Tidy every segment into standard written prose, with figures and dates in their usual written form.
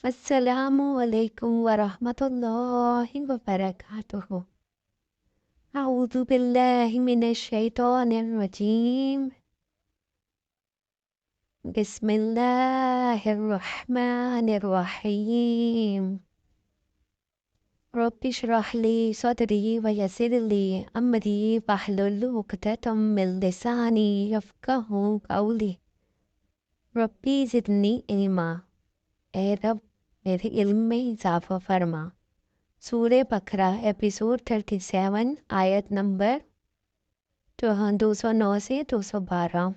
السلام علیکم ورحمۃ اللہ وبرکاتہ۔ اعوذ باللہ من الشیطان الرجیم، بسم اللہ الرحمن الرحیم۔ رب اشرح لی صدری ویسر لی امری واحلل عقدۃ من لسانی یفقہوا قولی۔ ربی زدنی علما، اے رب میرے علم میں اضافہ فرما۔ سورہ بقرہ ایپیسوڈ 37 آیت نمبر 209 سے 212۔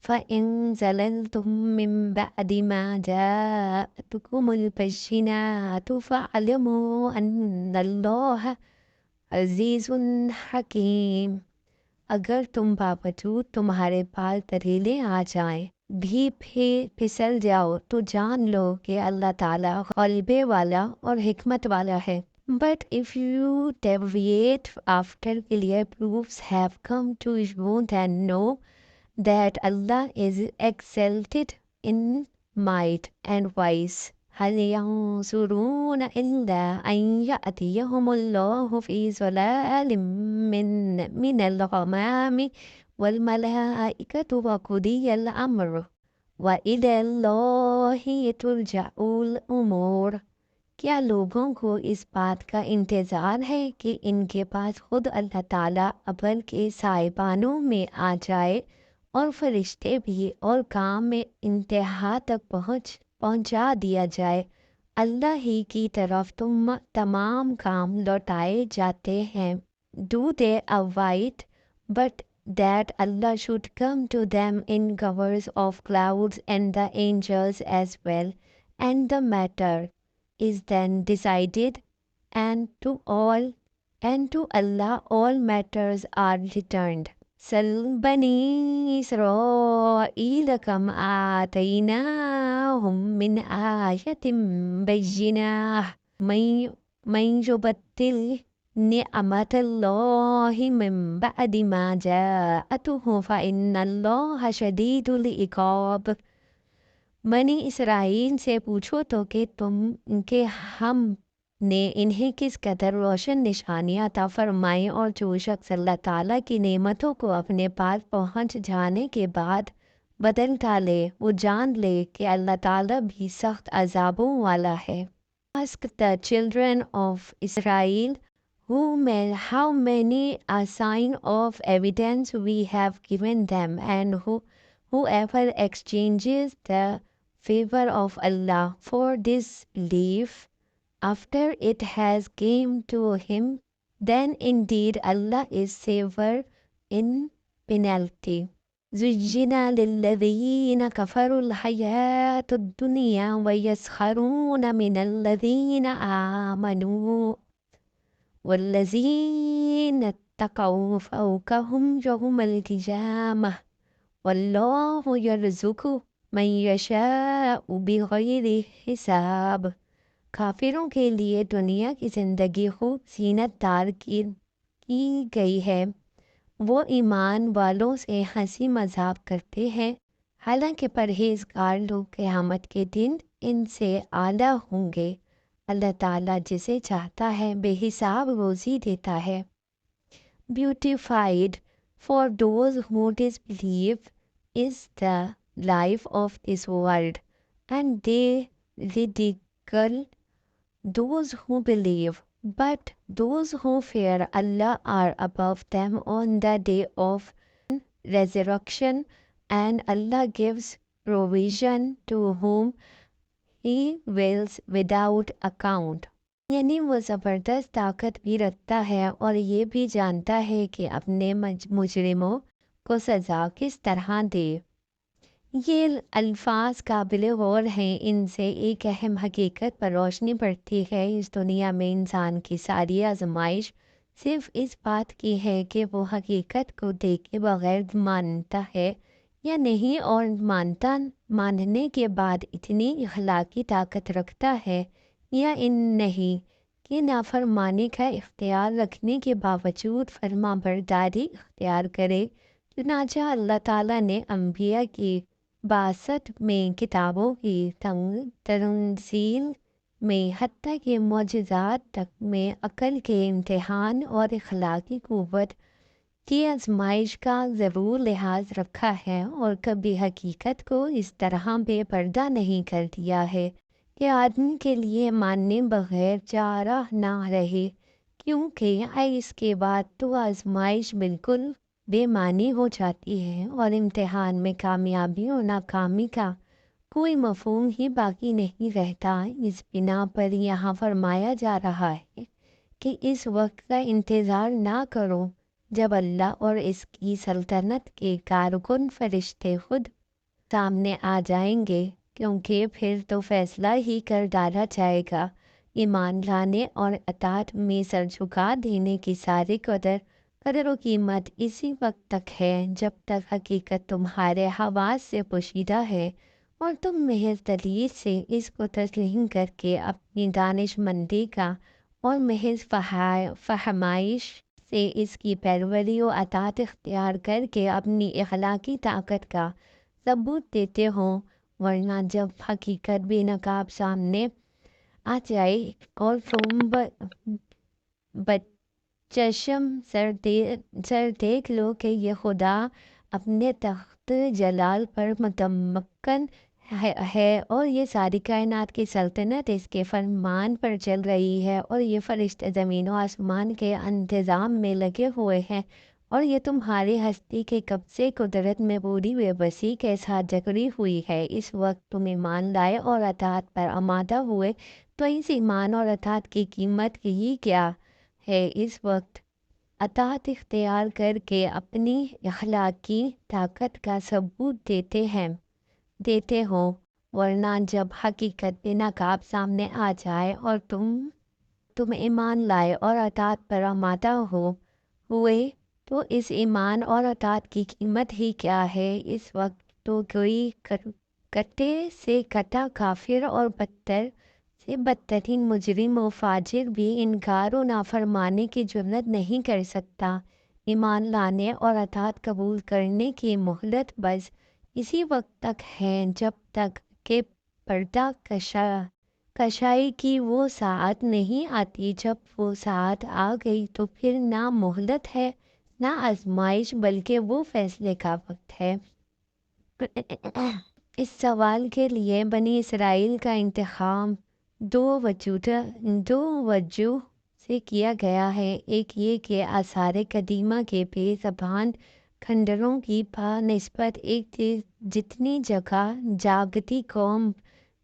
فَإِن زَلَلْتُم مِّن بَعْدِ مَا جَاءَتْكُمُ الْبَيِّنَاتُ فَاعْلَمُوا أَنَّ اللَّهَ عَزِيزٌ حَكِيمٌ۔ اگر تم باوجود تمہارے پاس دلیلیں آ جائیں بھی پھسل جاؤ تو جان لو کہ اللہ تعالیٰ غلبے والا اور حکمت والا ہے۔ But if you deviate after clear proofs have come to you, then know that Allah is exalted in might and wise. هل ينظرون إلا أن يأتيهم الله في ظلال من الغمام والملائكة وقضي الأمر وإلى الله ترجع الأمور۔ کیا لوگوں کو اس بات کا انتظار ہے کہ ان کے پاس خود اللہ تعالیٰ ابر کے سائبانوں میں آ جائے اور فرشتے بھی اور کام میں انتہا تک پہنچا دیا جائے؟ اللہ ہی کی طرف تمام کام لوٹائے جاتے ہیں۔ Do they avoid but that Allah should come to them in covers of clouds and the angels as well, and the matter is then decided, and to Allah all matters are returned. سل بنی اسرائیل کم آتیناہم من آیت بینہ من یبدل نعمت اللہ من بعد ما جاءتہ فإن اللہ شدید العقاب۔ بنی اسرائیل سے پوچھو تو کہ ہم نے انہیں کس قدر روشن نشانیاں عطا فرمائیں، اور جو شخص اللہ تعالیٰ کی نعمتوں کو اپنے پاس پہنچ جانے کے بعد بدل ڈالے وہ جان لے کہ اللہ تعالیٰ بھی سخت عذابوں والا ہے۔ Ask the children of Israel how many a sign of evidence we have given them, and whoever exchanges the favor of Allah for disbelief after it has came to him, then indeed Allah is severe in penalty. زُيِّنَ لِلَّذِينَ كَفَرُوا الْحَيَاةُ الدُّنْيَا وَيَسْخَرُونَ مِنَ الَّذِينَ آمَنُوا وَالَّذِينَ اتَّقَوْا فَوْقَهُمْ يَوْمَ الْقِيَامَةِ وَاللَّهُ يَرْزُقُ مَن يَشَاءُ بِغَيْرِ حساب۔ کافروں کے لیے دنیا کی زندگی خوب زینت دار کی گئی ہے، وہ ایمان والوں سے ہنسی مذاق کرتے ہیں، حالانکہ پرہیزگار لوگ قیامت کے دن ان سے اعلیٰ ہوں گے۔ اللہ تعالیٰ جسے چاہتا ہے بے حساب روزی دیتا ہے۔ Beautified for those who disbelieve is the life of this world, and they ridicule those who believe, but those who fear Allah are above them on the day of resurrection, and Allah gives provision to whom He wills without account۔ یعنی وہ زبردست طاقت بھی رکھتا ہے اور یہ بھی جانتا ہے کہ اپنے مجرموں کو سزا کس طرح دے۔ یہ الفاظ قابل غور ہیں، ان سے ایک اہم حقیقت پر روشنی پڑتی ہے۔ اس دنیا میں انسان کی ساری آزمائش صرف اس بات کی ہے کہ وہ حقیقت کو دیکھے بغیر مانتا ہے یا نہیں، اور ماننے کے بعد اتنی اخلاقی طاقت رکھتا ہے یا نہیں کہ نافرمانی کا اختیار رکھنے کے باوجود فرما برداری اختیار کرے۔ چنانچہ اللہ تعالیٰ نے انبیاء کی 62 में किताबों की तंजील में हत्ता के मौजूदात तक में अकल के इम्तिहान और अखलाकी क़ुव्वत की आजमाइश का ज़रूर लिहाज रखा है और कभी हकीकत को इस तरह बेपर्दा नहीं कर दिया है कि आदमी के लिए मानने बगैर चारा ना रहे, क्योंकि इसके बाद तो आजमाइश बिल्कुल बेमानी हो जाती है और इम्तिहान में कामयाबी और नाकामी का कोई मफहूम ही बाकी नहीं रहता। इस बिना पर यहाँ फरमाया जा रहा है कि इस वक्त का इंतज़ार ना करो जब अल्लाह और इसकी सल्तनत के कारकुन फरिश्ते खुद सामने आ जाएंगे, क्योंकि फिर तो फैसला ही कर डाला जाएगा। ईमान लाने और अताअत में सर झुका देने की सारी कदर व कीमत इसी वक्त तक है जब तक हकीकत तुम्हारे हवास से पोशीदा है और तुम महज दलील से इसको तस्लीम करके अपनी दानिशमंदी का और महज फहमाइश से इसकी पैरवरी व अताअत इख्तियार करके अपनी अखलाकी ताकत का सबूत देते हो। वरना जब हकीकत बेनकाब सामने आ जाए और तुम बचशम सर देख लो कि ये खुदा अपने तख्त जलाल पर मुतमक्कन है और ये सारी कायनात की सल्तनत इसके फरमान पर चल रही है और ये फरिश्ते ज़मीन और आसमान के इंतज़ाम में लगे हुए हैं और ये तुम्हारी हस्ती के कब्ज़े कुदरत में पूरी बेबसी के साथ जकड़ी हुई है। इस वक्त तुम ईमान लाए और अताअत पर आमादा हुए, तो इस ईमान और अताअत की कीमत ही क्या है। इस वक्त अताअत इख्तियार करके अपनी अखलाकी ताकत का सबूत देते हो, वरना जब हकीकत बेनकाब सामने आ जाए और तुम ईमान लाए और अताअत पर आमादा हुए, तो इस ईमान और अताअत की कीमत ही क्या है। इस वक्त तो कोई कट्टे से कटा काफिर और बदतर से बदतरीन मुजरिम व फाजिर भी इनकार और नाफरमानी की जुर्रत नहीं कर सकता। ईमान लाने और अताअत कबूल करने की मोहलत बस इसी वक्त तक है जब तक के पर्दा कशाई की वो साथ नहीं आती। जब वो साथ आ गई तो फिर ना मोहलत है ना आजमाइश, बल्कि वो फैसले का वक्त है। इस सवाल के लिए बनी इसराइल का इंतखाब दो वजूह से किया गया है। एक ये कि आसार कदीमा के बेज़बान खंडरों की निस्बत एक जितनी जगह जागती कौम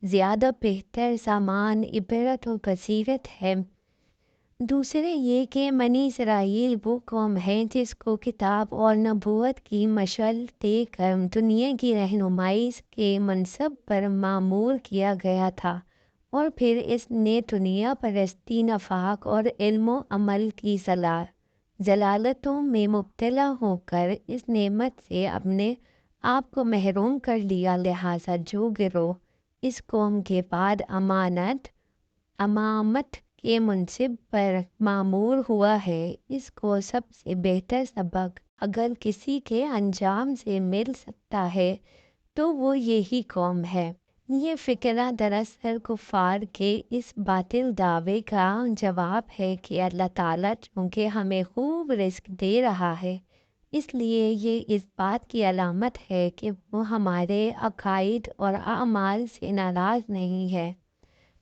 ज़्यादा बेहतर सामान इबरत और बसीरत है। दूसरे ये कि बनी इसराइल वो कौम है जिसको किताब और नबूवत की मशल देकर दुनिया की रहनुमाई के मनसब पर मामूर किया गया था और फिर इसने दुनिया परस्ती नफाक और इल्म अमल की जलालतों में मुब्तला होकर इस नेमत से अपने आप को महरूम कर लिया। लिहाजा जो गिरोह इस कौम के बाद अमामत के मुनसिब पर मामूर हुआ है, इसको सबसे बेहतर सबक अगर किसी के अंजाम से मिल सकता है तो वो यही कौम है। ये फ़िक्रा दरअसल कुफ़ार के इस बातिल दावे का जवाब है कि अल्लाह ताला चूँकि हमें खूब रिज़्क दे रहा है, इसलिए ये इस बात की अलामत है कि वो हमारे अकाइद और अमाल से नाराज़ नहीं है।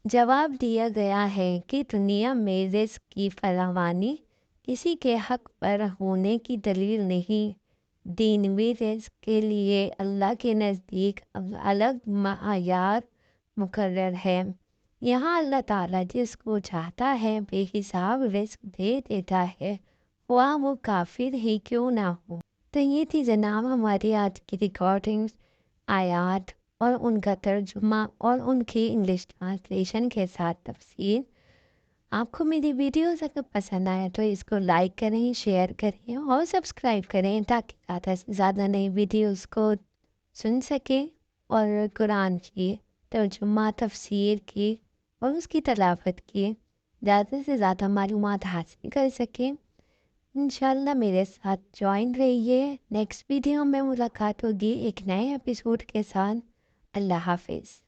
जवाब दिया गया है कि दुनिया में रिज़्क की फरावानी किसी के हक पर होने की दलील नहीं। दीनवी रिज़्क के लिए अल्लाह के नज़दीक अलग मआयार मुकर्रर है। यहाँ अल्लाह ताला जिसको चाहता है बेहिसाब रिज़्क दे देता है, ख्वाह वो काफिर ही क्यों ना हो। तो ये थी जनाब हमारी आज की रिकॉर्डिंग्स, आयात और उनका तर्जुमा और उनकी इंग्लिश ट्रांसलेशन के साथ तफसीर। आपको मेरी वीडियोस अगर पसंद आए तो इसको लाइक करें, शेयर करें और सब्सक्राइब करें ताकि ज़्यादा से ज़्यादा नई वीडियोस को सुन सकें और कुरान की तर्जुमा, तफसीर की और उसकी तलावत की ज़्यादा से ज़्यादा मालूमात हासिल कर सकें। انشاءاللہ میرے ساتھ جوائن رہیے، نیکسٹ ویڈیو میں ملاقات ہوگی ایک نئے ایپیسوڈ کے ساتھ۔ اللہ حافظ۔